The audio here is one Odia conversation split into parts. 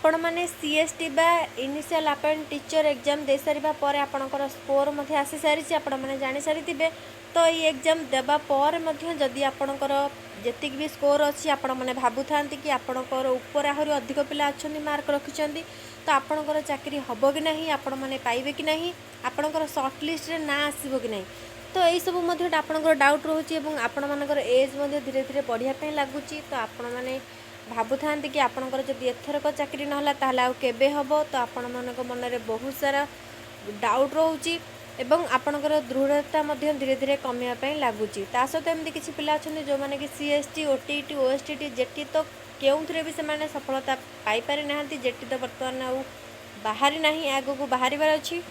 आपण मैंने सीएसटी बा इनिशियल अपॉइंट टीचर एग्जाम दे सारिबा परे आपणकर स्कोर मध्ये आसी सारी आपण मैंने जानी सारी थे। तो ये एग्जाम देबा पर मध्ये जदि आपणकर जेतिक भी स्कोर अच्छी आपण मैंने भाबु थांती कि आपणकर ऊपर आहरी अधिक पिला अच्छी मार्क रखिंट तो आपणकर चाकरी हम कि नहीं, आपण मैंने पाइबे कि नहीं, आपणकर सर्ट लिस्ट रे ना आसीबो कि नहीं। तो यही सब आपणकर डाउट रोचे और आपण मानकर एज धीरे धीरे बढ़िया लगुच। तो आपण मैंने भाबु था कि आपणकर जदि एथरक चाकरी ना ताहले आउ केबे हबो। तो आपण मानक मन में बहुत सारा डाउट रोचे एवं आपणकर दृढ़ता धीरे धीरे कमिया लगुच। ता सहित एमती किसी पिला अच्छा जो मैंने कि सीएसटी ओटीटी ओएसटी जेटी तो केउथरे भी से सफलता पाई पारि ना, जेटी तो बर्तमान आउ बाहरी ना, आगो को बाहर अच्छी।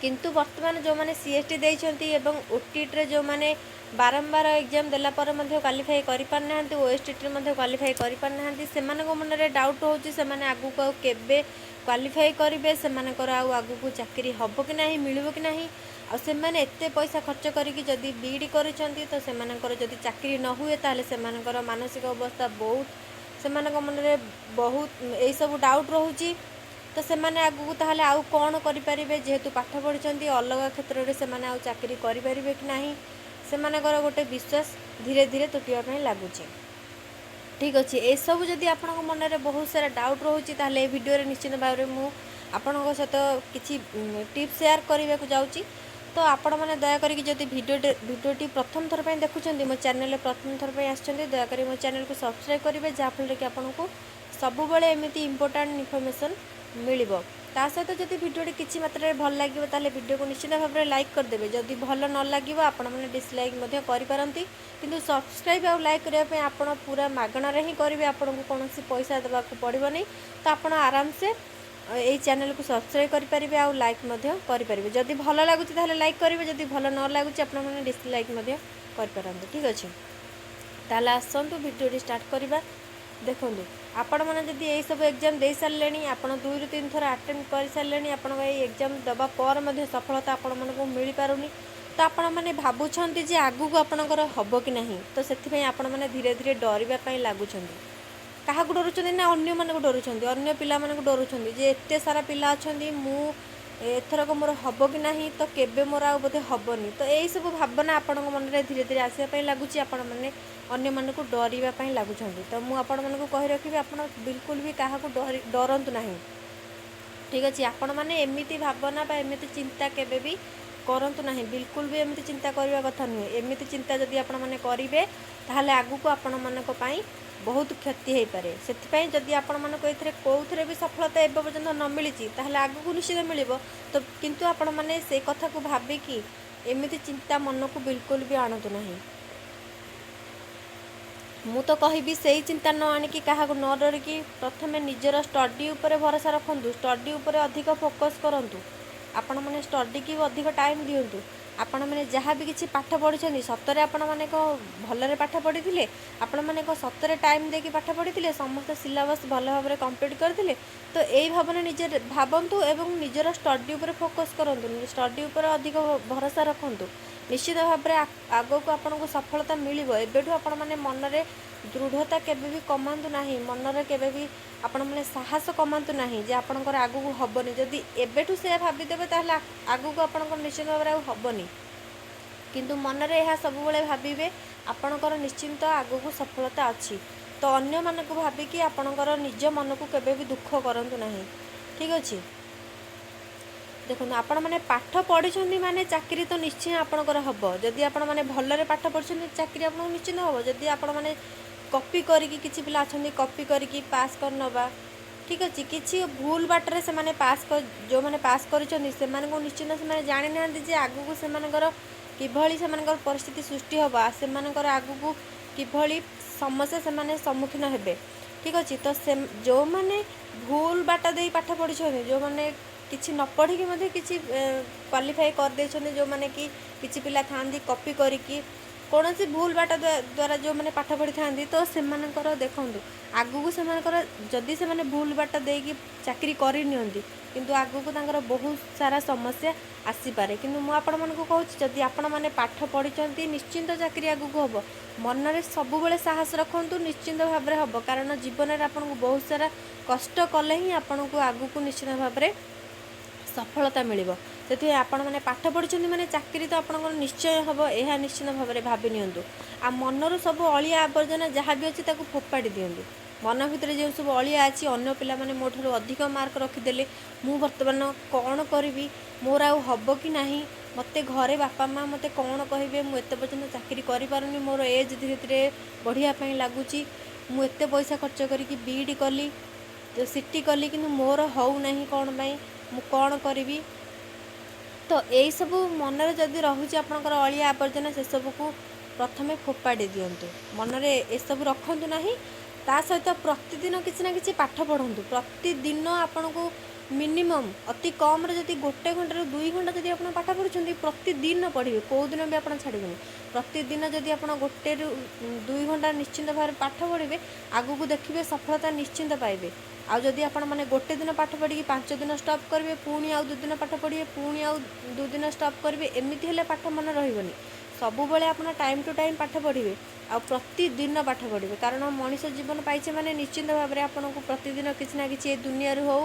किंतु वर्तमान जो मैंने सीएसटी देइछंती एवं ओटीटी रे जो मैंने बारंबार एग्जाम देला पर मध्य क्वालिफाई करि पारना, ओएसटी रे मध्य क्वालिफाई करि पारना, सेमानक मन रे डाउट होउची सेमाने आगु को केबे क्वालिफाई करिवे, सेमानकर आगु को चाकरी हबो कि नाही, मिलिबो कि नाही। आ सेमाने एते पैसा खर्च करिकि जदि बीडी करिसंती तो सेमानकर जदि चाकरी न हुए ताले सेमानकर मानसिक अवस्था बहुत सेमानक मन रे बहुत एई सब डाउट रहउची। तो सेमाने आगु ताहले आउ कौन करिपारिबे, जेहेतु पाठ पढ़िचंती अलग क्षेत्र रे सेमाने आउ चाकरी करिपारिबे कि नाही, सेमानकर गोटे विश्वास धीरे धीरे तुटिया पई लागुची। ठीक अच्छे, ये सब जदि आपन मन में बहुत सारा डाउट रोचे ताहले ए वीडियो रे निश्चित भाव में मु आपन सहित किसी टिप्स शेयर करने को जाऊँगी। तो आपण मैंने दयाकोरी जदि भिडियोटी प्रथम थर पर देखुं मो चैनल प्रथम थर पर आसछंती दयाकोरी मो चैनल को सब्सक्राइब करेंगे, जहाँफल कि आपको सबुबले एमती इंपोर्टेंट इनफॉरमेशन मिलिबो। ता सहित जदि भिडियोटी किसी मात्रा भल लगे ताले वीडियो को निश्चित भाव में लाइक करदेवे, जदि भल न लगे आपण मैंने डिसलाइक करिपारंती, किंतु सब्सक्राइब और लाइक करने आपण पूरा मागणार ही करेंगे, आपको कौन पैसा देवाक पड़ो नहीं। तो आप आराम से यही चैनल को सब्सक्राइब करेंगे और लाइक करेंगे, जदि भल लगुच लाइक करेंगे, जदि भल न लगुच आपने डिसलाइक करेंगे। ठीक अच्छे, ताल आसतु भिडियो स्टार्ट करवा। देखो आपण मैंने जदि यही सब एग्जाम दे सारे आप 2 ରୁ 3 थर अटेम्प्ट कर सारे आप एग्जाम देवा पर सफलता आपण मानक मिल पारुनी। तो आपण मैंने भावुंट जे आगू को आपणकर हम कि नहीं, तो से आपण मैंने धीरे धीरे डरवाई लगुंट। क्या डरुंच ना अन्य मानक डरुंच, अन्य पिला मानक डरुंच जे एत सारा पिला अच्छा मु एथरक मोर हम कि नहीं, तो केबे मोर आ बोधे हेनी। तो यही सब भावना आपण मन में धीरे धीरे आसापी लगुच, आपण मैंने अन्य मानक डरवाई लगुंट। तो मुझे कही रखी आप बिल्कुल भी क्या डरतु ना। ठीक अच्छे, आपण मैंने एमती भावना एमती चिंता केबे भी करंतु ना, बिल्कुल भी एमती चिंता करने कथा नुहे। एमती चिंता जदि आपण मैंने करेंगे ताहले आगु को आपण मानक पई बहुत क्षति हो पारे। से जदि आपण मानक एथरे कोउथरे भी सफलता एबे पर्यंत न मिली ताहले आगु को निश्चित मिलिबो। तो किंतु आपण माने से कथा को भाबिकी एमती चिंता मन को बिल्कुल भी आणतु नहीं। मु तो कहि से चिंता न आनिकी क्या न डरिकी प्रथमे निजर स्टडी उपर भरोसा रखु, स्टडी उपर अधिक फोकस करंतु, आपण मैंने स्टडी की अधिक टाइम दिंतु। आपण मैंने जहाँ भी किसी पाठ पढ़ी सतरे आपण मैंने भलरे पाठ पढ़ी थे, आपण मैंने सतरे टाइम देकी पाठ पढ़ी थे, समस्त सिलेबस भल भाव में कंप्लीट करते। तो यही भावना निजे भावतु एवं निजर स्टडी उपर फोकस करंतु, स्टडी उपर अधिक भरोसा रखु, निश्चित भाव में आगो को आपको सफलता मिलिबो। एबेठु आपण मैंने मन में दृढ़ता केबे भी कमातु ना, मन में केबे भी आपण मैंने साहस कमातु ना जे आपणकर आगु को हबनी। जदि एबेठु से भाविदेवे ताहले आगु को आपणकर निश्चित भाव में हबनी, किंतु मन में यह सब भाविबे आपणकर निश्चिंत आगु को सफलता अच्छी। तो अन्य मानक भाविकी आपणकर निज मन को केबे भी दुख करंतु नाही। ठीक अच्छे, देखो आपण मैंने पाठ पढ़ी माने चाकरी तो निश्चय आपणकर हम, जदि आपण मैंने भलरे पाठ पढ़ी चाकरी आपको निश्चित हम। जदि आपण मैंने कॉपी करिकी किसी पिला अच्छा कॉपी करिकी पास कर नवा, ठीक अच्छे, किसी भूल बाटर से माने पास कर जो मैंने पास कर निश्चित से जानी ना आगू को सेमानकर किभली सेमानकर परिस्थिति सृष्टि होबा, सेमानकर आगू को किभली समस्या से सम्मुखीन हेबे। ठीक अच्छे, तो से जो मैंने भूल बाट दे पाठ पढ़ी, जो मैंने किसी न पढ़ी किसी क्वालिफाई कर दे, जो मैंने कि किसी पिला था कॉपी करिकी କୌଣସି ଭୁଲ ବାଟ ଦ୍ୱାରା ଯେଉଁମାନେ ପାଠ ପଢ଼ିଥାନ୍ତି ତ ସେମାନଙ୍କର ଦେଖନ୍ତୁ ଆଗକୁ ସେମାନଙ୍କର ଯଦି ସେମାନେ ଭୁଲ ବାଟ ଦେଇକି ଚାକିରି କରିନିଅନ୍ତି କିନ୍ତୁ ଆଗକୁ ତାଙ୍କର ବହୁତ ସାରା ସମସ୍ୟା ଆସିପାରେ। କିନ୍ତୁ ମୁଁ ଆପଣମାନଙ୍କୁ କହୁଛି ଯଦି ଆପଣମାନେ ପାଠ ପଢ଼ିଛନ୍ତି ନିଶ୍ଚିନ୍ତ ଚାକିରି ଆଗକୁ ହେବ। ମନରେ ସବୁବେଳେ ସାହସ ରଖନ୍ତୁ, ନିଶ୍ଚିନ୍ତ ଭାବରେ ହେବ। କାରଣ ଜୀବନରେ ଆପଣଙ୍କୁ ବହୁତ ସାରା କଷ୍ଟ କଲେ ହିଁ ଆପଣଙ୍କୁ ଆଗକୁ ନିଶ୍ଚିତ ଭାବରେ ସଫଳତା ମିଳିବ। ସେଥିପାଇଁ ଆପଣମାନେ ପାଠ ପଢ଼ିଛନ୍ତି ମାନେ ଚାକିରି ତ ଆପଣଙ୍କର ନିଶ୍ଚୟ ହେବ, ଏହା ନିଶ୍ଚିତ ଭାବରେ ଭାବି ନିଅନ୍ତୁ। ଆଉ ମନରୁ ସବୁ ଅଳିଆ ଆବର୍ଜନା ଯାହା ବି ଅଛି ତାକୁ ଫୋପାଡ଼ି ଦିଅନ୍ତୁ। ମନ ଭିତରେ ଯେଉଁ ସବୁ ଅଳିଆ ଅଛି, ଅନ୍ୟ ପିଲାମାନେ ମୋ ଠାରୁ ଅଧିକ ମାର୍କ ରଖିଦେଲେ, ମୁଁ ବର୍ତ୍ତମାନ କ'ଣ କରିବି, ମୋର ଆଉ ହେବ କି ନାହିଁ, ମୋତେ ଘରେ ବାପା ମାଆ ମୋତେ କ'ଣ କହିବେ, ମୁଁ ଏତେ ପର୍ଯ୍ୟନ୍ତ ଚାକିରି କରିପାରୁନି, ମୋର ଏଜ୍ ଧୀରେ ଧୀରେ ବଢ଼ିବା ପାଇଁ ଲାଗୁଛି, ମୁଁ ଏତେ ପଇସା ଖର୍ଚ୍ଚ କରିକି BEd କଲି, CT କଲି, କିନ୍ତୁ ମୋର ହେଉନାହିଁ କ'ଣ ପାଇଁ, ମୁଁ କ'ଣ କରିବି। ତ ଏଇସବୁ ମନରେ ଯଦି ରହୁଛି ଆପଣଙ୍କର ଅଳିଆ ଆବର୍ଜନା, ସେସବୁକୁ ପ୍ରଥମେ ଫୋପାଡ଼ି ଦିଅନ୍ତୁ। ମନରେ ଏସବୁ ରଖନ୍ତୁ ନାହିଁ। ତା ସହିତ ପ୍ରତିଦିନ କିଛି ନା କିଛି ପାଠ ପଢ଼ନ୍ତୁ। ପ୍ରତିଦିନ ଆପଣଙ୍କୁ ମିନିମମ୍ ଅତି କମ୍ରେ ଯଦି 1 ଘଣ୍ଟାରୁ 2 ଘଣ୍ଟା ଯଦି ଆପଣ ପାଠ ପଢ଼ୁଛନ୍ତି, ପ୍ରତିଦିନ ପଢ଼ିବେ, କେଉଁ ଦିନ ବି ଆପଣ ଛାଡ଼ିବେନି। ପ୍ରତିଦିନ ଯଦି ଆପଣ 1ରୁ 2 ଘଣ୍ଟା ନିଶ୍ଚିନ୍ତ ଭାବରେ ପାଠ ପଢ଼ିବେ, ଆଗକୁ ଦେଖିବେ ସଫଳତା ନିଶ୍ଚିନ୍ତ ପାଇବେ। ଆଉ ଯଦି ଆପଣମାନେ 1 ଦିନ ପାଠ ପଢ଼ିକି 5 ଦିନ ଷ୍ଟପ୍ କରିବେ, ପୁଣି ଆଉ 2 ଦିନ ପାଠ ପଢ଼ିବେ, ପୁଣି ଆଉ 2 ଦିନ ଷ୍ଟପ୍ କରିବେ, ଏମିତି ହେଲେ ପାଠ ମନେ ରହିବନି। ସବୁବେଳେ ଆପଣ ଟାଇମ୍ ଟୁ ଟାଇମ୍ ପାଠ ପଢ଼ିବେ, ଆଉ ପ୍ରତିଦିନ ପାଠ ପଢ଼ିବେ। କାରଣ ମଣିଷ ଜୀବନ ପାଇଛେ ମାନେ ନିଶ୍ଚିନ୍ତ ଭାବରେ ଆପଣଙ୍କୁ ପ୍ରତିଦିନ କିଛି ନା କିଛି ଏ ଦୁନିଆରୁ ହେଉ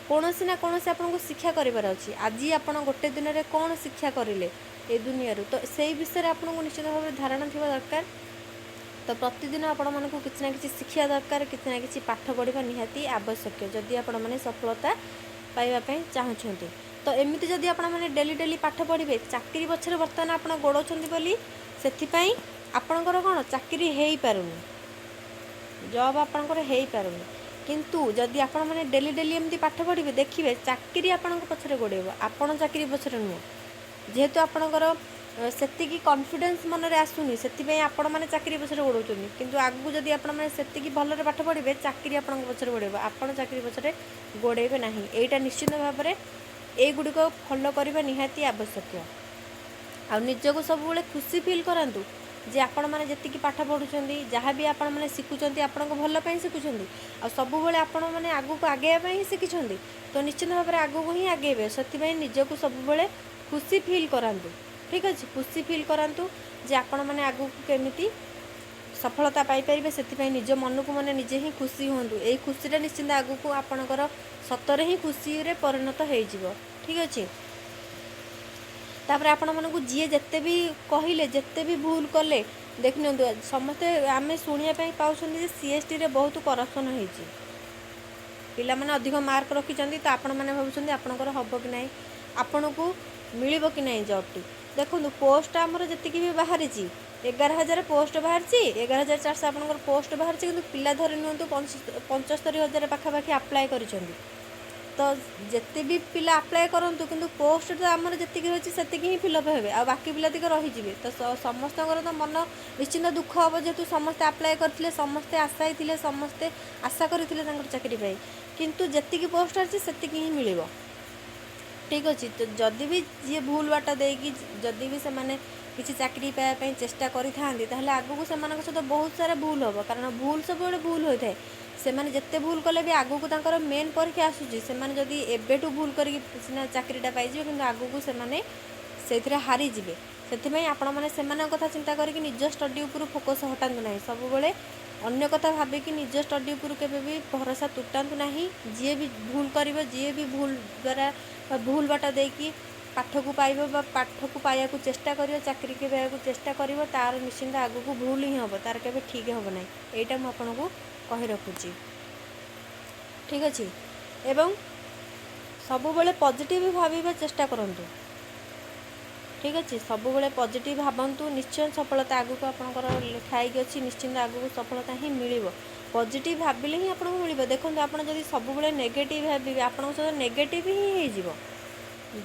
କୌଣସି ନା କୌଣସି ଆପଣଙ୍କୁ ଶିକ୍ଷା କରିବାର ଅଛି। ଆଜି ଆପଣ 1 ଦିନରେ କ'ଣ ଶିକ୍ଷା କରିଲେ ଏ ଦୁନିଆରୁ, ତ ସେଇ ବିଷୟରେ ଆପଣଙ୍କୁ ନିଶ୍ଚିତ ଭାବରେ ଧାରଣା ଥିବା ଦରକାର। ତ ପ୍ରତିଦିନ ଆପଣମାନଙ୍କୁ କିଛି ନା କିଛି ଶିଖିବା ଦରକାର, କିଛି ନା କିଛି ପାଠ ପଢ଼ିବା ନିହାତି ଆବଶ୍ୟକ ଯଦି ଆପଣମାନେ ସଫଳତା ପାଇବା ପାଇଁ ଚାହୁଁଛନ୍ତି। ତ ଏମିତି ଯଦି ଆପଣମାନେ ଡେଲି ପାଠ ପଢ଼ିବେ, ଚାକିରି ପଛରେ ବର୍ତ୍ତମାନ ଆପଣ ଗୋଡ଼ଉଛନ୍ତି ବୋଲି ସେଥିପାଇଁ ଆପଣଙ୍କର କ'ଣ ଚାକିରି ହେଇପାରୁନି, ଜବ୍ ଆପଣଙ୍କର ହେଇପାରୁନି। କିନ୍ତୁ ଯଦି ଆପଣମାନେ ଡେଲି ଏମିତି ପାଠ ପଢ଼ିବେ, ଦେଖିବେ ଚାକିରି ଆପଣଙ୍କ ପଛରେ ଗୋଡ଼େଇବ, ଆପଣ ଚାକିରି ପଛରେ ନୁହଁ। ଯେହେତୁ ଆପଣଙ୍କର ସେତିକି କନଫିଡେନ୍ସ ମନରେ ଆସୁନି, ସେଥିପାଇଁ ଆପଣମାନେ ଚାକିରି ପଛରେ ଗୋଡ଼ଉଛନ୍ତି। କିନ୍ତୁ ଆଗକୁ ଯଦି ଆପଣମାନେ ସେତିକି ଭଲରେ ପାଠ ପଢ଼ିବେ, ଚାକିରି ଆପଣଙ୍କ ପଛରେ ଗୋଡ଼େଇବ, ଆପଣ ଚାକିରି ପଛରେ ଗୋଡ଼େଇବେ ନାହିଁ। ଏଇଟା ନିଶ୍ଚିତ ଭାବରେ ଏଇଗୁଡ଼ିକ ଫଲୋ କରିବା ନିହାତି ଆବଶ୍ୟକ। ଆଉ ନିଜକୁ ସବୁବେଳେ ଖୁସି ଫିଲ୍ କରାନ୍ତୁ ଯେ ଆପଣମାନେ ଯେତିକି ପାଠ ପଢ଼ୁଛନ୍ତି, ଯାହା ବି ଆପଣମାନେ ଶିଖୁଛନ୍ତି ଆପଣଙ୍କ ଭଲ ପାଇଁ ଶିଖୁଛନ୍ତି। ଆଉ ସବୁବେଳେ ଆପଣମାନେ ଆଗକୁ ଆଗେଇବା ପାଇଁ ହିଁ ଶିଖିଛନ୍ତି, ତ ନିଶ୍ଚିତ ଭାବରେ ଆଗକୁ ହିଁ ଆଗେଇବେ। ସେଥିପାଇଁ ନିଜକୁ ସବୁବେଳେ ଖୁସି ଫିଲ୍ କରାନ୍ତୁ। ଠିକ୍ ଅଛି, ଖୁସି ଫିଲ୍ କରାନ୍ତୁ ଯେ ଆପଣମାନେ ଆଗକୁ କେମିତି ସଫଳତା ପାଇପାରିବେ। ସେଥିପାଇଁ ନିଜ ମନକୁ ମନେ ନିଜେ ହିଁ ଖୁସି ହୁଅନ୍ତୁ। ଏଇ ଖୁସିଟା ନିଶ୍ଚିନ୍ତ ଆଗକୁ ଆପଣଙ୍କର ସତରେ ହିଁ ଖୁସିରେ ପରିଣତ ହେଇଯିବ। ଠିକ୍ ଅଛି। ତାପରେ ଆପଣମାନଙ୍କୁ ଯିଏ ଯେତେ ବି କହିଲେ, ଯେତେ ବି ଭୁଲ କଲେ, ଦେଖିନିଅନ୍ତୁ ସମସ୍ତେ ଆମେ ଶୁଣିବା ପାଇଁ ପାଉଛନ୍ତି ଯେ CSTରେ ବହୁତ କରପ୍ସନ୍ ହେଇଛି, ପିଲାମାନେ ଅଧିକ ମାର୍କ ରଖିଛନ୍ତି, ତ ଆପଣମାନେ ଭାବୁଛନ୍ତି ଆପଣଙ୍କର ହେବ କି ନାହିଁ, ଆପଣଙ୍କୁ ମିଳିବ କି ନାହିଁ ଜବ୍ଟି। ଦେଖନ୍ତୁ ପୋଷ୍ଟ ଆମର ଯେତିକି ବି ବାହାରିଛି, 11,000 ପୋଷ୍ଟ ବାହାରିଛି, 11,400 ଆପଣଙ୍କର ପୋଷ୍ଟ ବାହାରିଛି, କିନ୍ତୁ ପିଲା ଧରି ନିଅନ୍ତୁ 75,000 ପାଖାପାଖି ଆପ୍ଲାଏ କରିଛନ୍ତି। ତ ଯେତେ ବି ପିଲା ଆପ୍ଲାଏ କରନ୍ତୁ, କିନ୍ତୁ ପୋଷ୍ଟ ତ ଆମର ଯେତିକି ରହିଛି ସେତିକି ହିଁ ଫିଲ୍ଅପ୍ ହେବେ, ଆଉ ବାକି ପିଲା ଟିକେ ରହିଯିବେ। ତ ସମସ୍ତଙ୍କର ତ ମନ ନିଶ୍ଚିନ୍ତ ଦୁଃଖ ହେବ, ଯେହେତୁ ସମସ୍ତେ ଆପ୍ଲାଏ କରିଥିଲେ, ସମସ୍ତେ ଆଶାୟୀ ଥିଲେ, ସମସ୍ତେ ଆଶା କରିଥିଲେ ତାଙ୍କର ଚାକିରି ପାଇଁ, କିନ୍ତୁ ଯେତିକି ପୋଷ୍ଟ ଅଛି ସେତିକି ହିଁ ମିଳିବ। ଠିକ୍ ଅଛି। ତ ଯଦି ବି ଯିଏ ଭୁଲ ବାଟ ଦେଇକି ଯଦି ବି ସେମାନେ କିଛି ଚାକିରି ପାଇବା ପାଇଁ ଚେଷ୍ଟା କରିଥାନ୍ତି, ତାହେଲେ ଆଗକୁ ସେମାନଙ୍କ ସହିତ ବହୁତ ସାରା ଭୁଲ ହେବ। କାରଣ ଭୁଲ ସବୁବେଳେ ଭୁଲ ହୋଇଥାଏ। ସେମାନେ ଯେତେ ଭୁଲ କଲେ ବି ଆଗକୁ ତାଙ୍କର ମେନ୍ ପରୀକ୍ଷା ଆସୁଛି, ସେମାନେ ଯଦି ଏବେଠୁ ଭୁଲ କରିକି ସିନା ଚାକିରିଟା ପାଇଯିବେ, କିନ୍ତୁ ଆଗକୁ ସେମାନେ ସେଇଥିରେ ହାରିଯିବେ। ସେଥିପାଇଁ ଆପଣମାନେ ସେମାନଙ୍କ କଥା ଚିନ୍ତା କରିକି ନିଜ ଷ୍ଟଡ଼ି ଉପରୁ ଫୋକସ୍ ହଟାନ୍ତୁ ନାହିଁ। ସବୁବେଳେ ଅନ୍ୟ କଥା ଭାବିକି ନିଜ ଷ୍ଟଡ଼ି ଉପରୁ କେବେ ବି ଭରସା ତୁଟାନ୍ତୁ ନାହିଁ। ଯିଏ ବି ଭୁଲ କରିବ, ଯିଏ ବି ଭୁଲ ଦ୍ୱାରା ବା ଭୁଲ ବାଟ ଦେଇକି ପାଠକୁ ପାଇବ ବା ପାଠକୁ ପାଇବାକୁ ଚେଷ୍ଟା କରିବ, ଚାକିରିକି ପାଇବାକୁ ଚେଷ୍ଟା କରିବ, ତା'ର ନିଶ୍ଚିନ୍ତ ଆଗକୁ ଭୁଲ ହିଁ ହେବ, ତା'ର କେବେ ଠିକ୍ ହେବ ନାହିଁ। ଏଇଟା ମୁଁ ଆପଣଙ୍କୁ କହି ରଖୁଛି। ଠିକ୍ ଅଛି। ଏବଂ ସବୁବେଳେ ପଜିଟିଭ୍ ଭାବିବା ଚେଷ୍ଟା କରନ୍ତୁ। ଠିକ୍ ଅଛି, ସବୁବେଳେ ପଜିଟିଭ୍ ଭାବନ୍ତୁ, ନିଶ୍ଚୟ ସଫଳତା ଆଗକୁ ଆପଣଙ୍କର ଲେଖା ହେଇକି ଅଛି, ନିଶ୍ଚିନ୍ତ ଆଗକୁ ସଫଳତା ହିଁ ମିଳିବ। ପଜିଟିଭ୍ ଭାବିଲେ ହିଁ ଆପଣଙ୍କୁ ମିଳିବ। ଦେଖନ୍ତୁ ଆପଣ ଯଦି ସବୁବେଳେ ନେଗେଟିଭ୍ ଭାବିବେ, ଆପଣଙ୍କ ସହିତ ନେଗେଟିଭ୍ ହିଁ ହେଇଯିବ।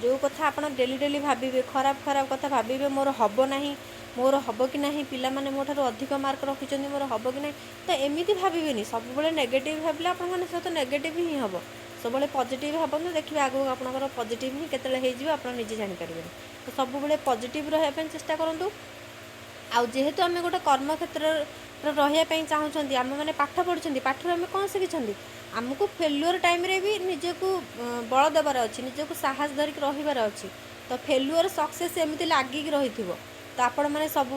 ଯେଉଁ କଥା ଆପଣ ଡେଲି ଭାବିବେ, ଖରାପ କଥା ଭାବିବେ, ମୋର ହେବ ନାହିଁ, ମୋର ହେବ କି ନାହିଁ, ପିଲାମାନେ ମୋ ଠାରୁ ଅଧିକ ମାର୍କ ରଖିଛନ୍ତି, ମୋର ହେବ କି ନାହିଁ, ତ ଏମିତି ଭାବିବେନି। ସବୁବେଳେ ନେଗେଟିଭ୍ ଭାବିଲେ ଆପଣଙ୍କ ସହିତ ନେଗେଟିଭ୍ ହିଁ ହେବ। ସବୁବେଳେ ପଜିଟିଭ୍ ଭାବନ୍ତୁ, ଦେଖିବେ ଆଗକୁ ଆପଣଙ୍କର ପଜିଟିଭ୍ ହିଁ କେତେବେଳେ ହେଇଯିବ ଆପଣ ନିଜେ ଜାଣିପାରିବେନି। ତ ସବୁବେଳେ ପଜିଟିଭ୍ ରହିବା ପାଇଁ ଚେଷ୍ଟା କରନ୍ତୁ। आउ जेहेतु आम गोटे कर्मक्षेत्र रही चाहूँगी आम मैंने पाठ पढ़ुं पाठर आम कौन शिखी आमको फेल्युअर टाइम रे भी निजक बल देवार अच्छी निजक साहस धरिक रहीबार अच्छी तो फेल्युअर सक्सेस एमती लगिक रही तो आपण मैंने सब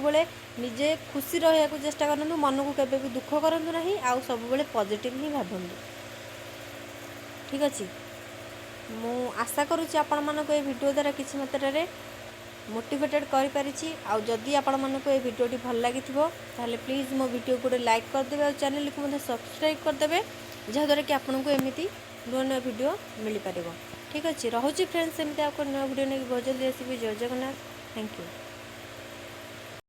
निजे खुशी रहा चेष्टा करूँ मन को केवे भी दुख करूँ ना आउ सब पॉजिटिव ही भावतु ठीक अच्छे मु आशा करुँची आपण मानक ये वीडियो द्वारा किसी मात्रा मोटिवेटेड करिपारिछि आउ जदि आपण मानक ये वीडियोटी भल लगी ताहले प्लीज़ मो वीडियो को लाइक करदे और चैनल को मध्य सब्सक्राइब करदे जहाँद्वारा कि आपको एमती नुआ नुआ वीडियो मिल पार ठीक अच्छे रोचे फ्रेंड्स एमती आपको नुआ वीडियो नहीं बहुत जल्दी आसबि जय जगन्नाथ थैंक यू।